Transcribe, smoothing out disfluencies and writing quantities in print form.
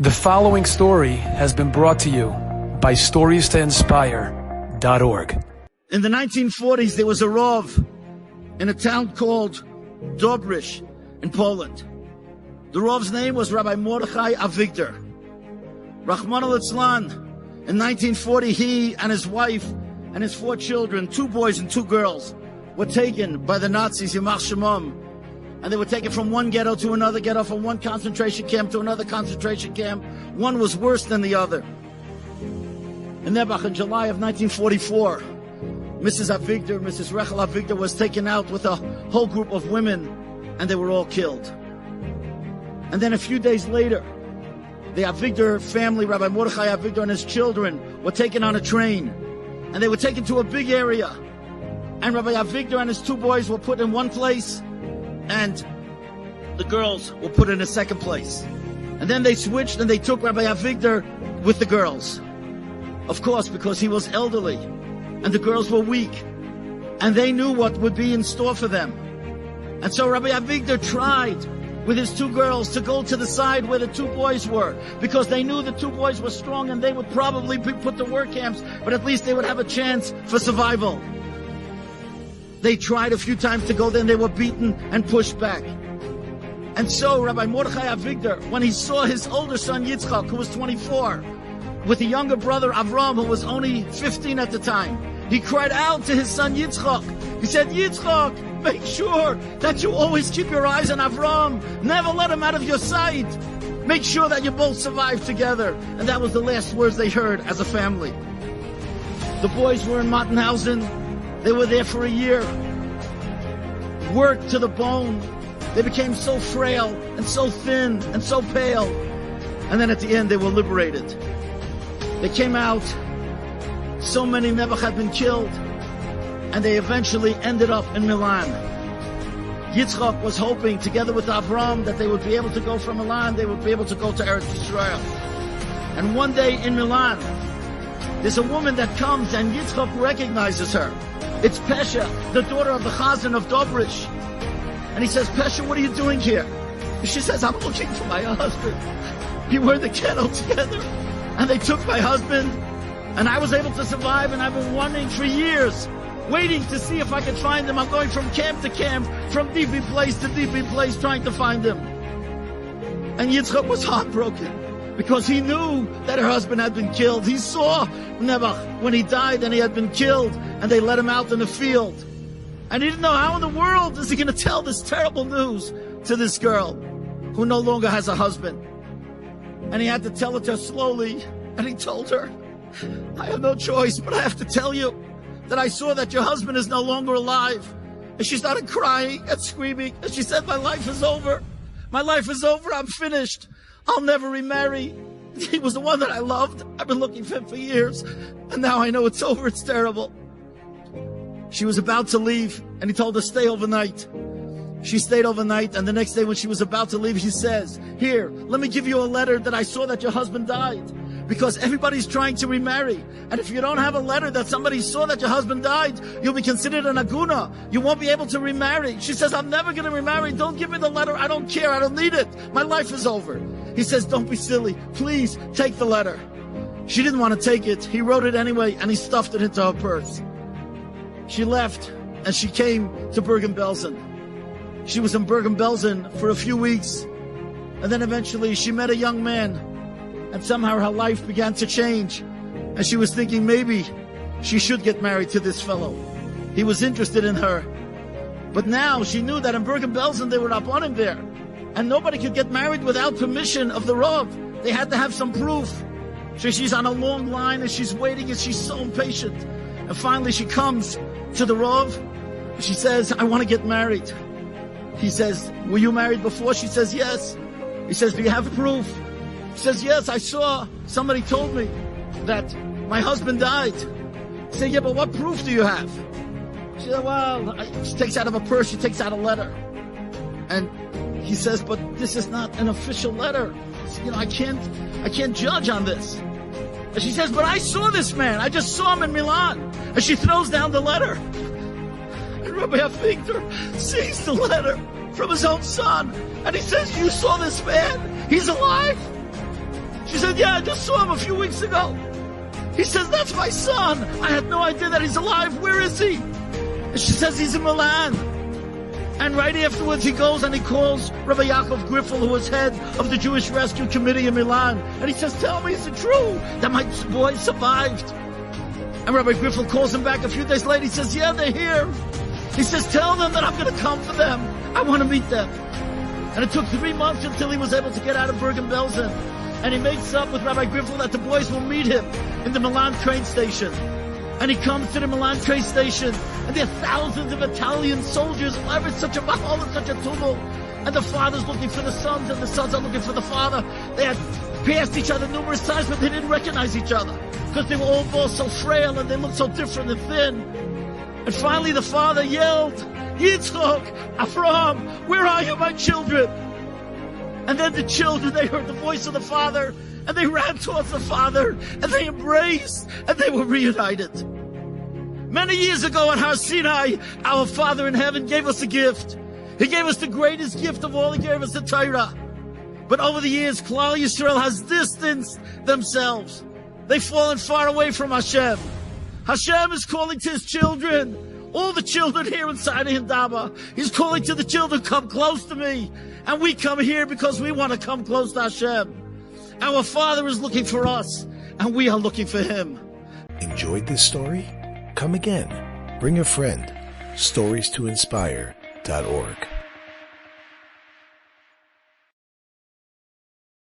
The following story has been brought to you by StoriesToInspire.org. In the 1940s, there was a Rav in a town called Dobrich in Poland. The Rav's name was Rabbi Mordechai Avigdor. Rahman al-Itzlan, in 1940, he and his wife and his 4 children, 2 boys and 2 girls, were taken by the Nazis, Yimach Shemam, and they were taken from one ghetto to another ghetto, from one concentration camp to another concentration camp. One was worse than the other. In Nebuch, in July of 1944, Mrs. Avigdor, Mrs. Rachel Avigdor, was taken out with a whole group of women, and they were all killed. And then a few days later, the Avigdor family, Rabbi Mordechai Avigdor and his children, were taken on a train, and they were taken to a big area. And Rabbi Avigdor and his 2 boys were put in one place, and the girls were put in a second place. And then they switched and they took Rabbi Avigdor with the girls. Of course, because he was elderly and the girls were weak, and they knew what would be in store for them. And so Rabbi Avigdor tried with his 2 girls to go to the side where the 2 boys were, because they knew the 2 boys were strong and they would probably be put to work camps, but at least they would have a chance for survival. They tried a few times to go there, and they were beaten and pushed back. And so Rabbi Mordechai Avigdor, when he saw his older son Yitzchak, who was 24, with a younger brother Avram, who was only 15 at the time, he cried out to his son Yitzchak. He said, "Yitzchak, make sure that you always keep your eyes on Avram. Never let him out of your sight. Make sure that you both survive together." And that was the last words they heard as a family. The boys were in Mattenhausen. They were there for a year, worked to the bone. They became so frail and so thin and so pale. And then at the end, they were liberated. They came out. So many Nebuch had been killed, and they eventually ended up in Milan. Yitzchak was hoping, together with Avram, that they would be able to go from Milan, they would be able to go to Eretz Yisrael. And one day in Milan, there's a woman that comes, and Yitzchak recognizes her. It's Pesha, the daughter of the Chazan of Dobrich. And he says, "Pesha, what are you doing here?" And she says, "I'm looking for my husband. We were in the ghetto together, and they took my husband, and I was able to survive, and I've been wondering for years, waiting to see if I could find him. I'm going from camp to camp, from DP place to DP place, trying to find him." And Yitzchak was heartbroken, because he knew that her husband had been killed. He saw Nebuch when he died, and he had been killed, and they let him out in the field. And he didn't know how in the world is he going to tell this terrible news to this girl who no longer has a husband. And he had to tell it to her slowly, and he told her, "I have no choice, but I have to tell you that I saw that your husband is no longer alive." And she started crying and screaming, and she said, "My life is over. My life is over. I'm finished. I'll never remarry. He was the one that I loved. I've been looking for him for years, and now I know it's over. It's terrible." She was about to leave, and he told her, "Stay overnight." She stayed overnight, and the next day when she was about to leave, he says, "Here, let me give you a letter that I saw that your husband died, because everybody's trying to remarry. And if you don't have a letter that somebody saw that your husband died, you'll be considered an aguna. You won't be able to remarry." She says, "I'm never going to remarry. Don't give me the letter. I don't care. I don't need it. My life is over." He says, "Don't be silly. Please take the letter." She didn't want to take it. He wrote it anyway, and he stuffed it into her purse. She left, and she came to Bergen-Belsen. She was in Bergen-Belsen for a few weeks, and then eventually she met a young man, and somehow her life began to change, and she was thinking maybe she should get married to this fellow. He was interested in her, but now she knew that in Bergen-Belsen they were up on him there, and nobody could get married without permission of the Rav. They had to have some proof. So she's on a long line, and she's waiting, and she's so impatient. And finally she comes to the Rav. She says, "I want to get married." He says, "Were you married before?" She says, "Yes." He says, "Do you have proof?" She says, "Yes, I saw. Somebody told me that my husband died." He said, "Yeah, but what proof do you have?" She said, "Well," she takes out of her purse, she takes out a letter. And he says, "But this is not an official letter. You know, I can't judge on this." And she says, "But I saw this man. I just saw him in Milan." And she throws down the letter. And Rabbi Avigdor sees the letter from his own son. And he says, "You saw this man? He's alive?" said, yeah, I just saw him a few weeks ago. He says, that's my son. I had no idea that he's alive. Where is he? And she says, he's in Milan. And right afterwards, he goes and he calls Rabbi Yaakov Griffel, who was head of the Jewish Rescue Committee in Milan. And he says, tell me, is it true that my boy survived? And Rabbi Griffel calls him back a few days later. He says, yeah, they're here. He says, tell them that I'm going to come for them. I want to meet them. And it took 3 months until he was able to get out of Bergen-Belsen. And he makes up with Rabbi Griffel that the boys will meet him in the Milan train station. And he comes to the Milan train station, and there are thousands of Italian soldiers. It's such a mahal and such a tumult. And the father's looking for the sons, and the sons are looking for the father. They had passed each other numerous times, but they didn't recognize each other because they were all both so frail and they looked so different and thin. And finally the father yelled, Yitzchok, Avraham, where are you, my children? And then the children, they heard the voice of the father, and they ran towards the father, and they embraced, and they were reunited. Many years ago at Har Sinai, our Father in heaven gave us a gift. He gave us the greatest gift of all. He gave us the Torah. But over the years, Klal Yisrael has distanced themselves. They've fallen far away from Hashem. Hashem is calling to His children, all the children here inside of Hindaba. He's calling to the children, come close to me. And we come here because we want to come close to Hashem. Our Father is looking for us, and we are looking for Him. Enjoyed this story? Come again. Bring a friend. StoriesToInspire.org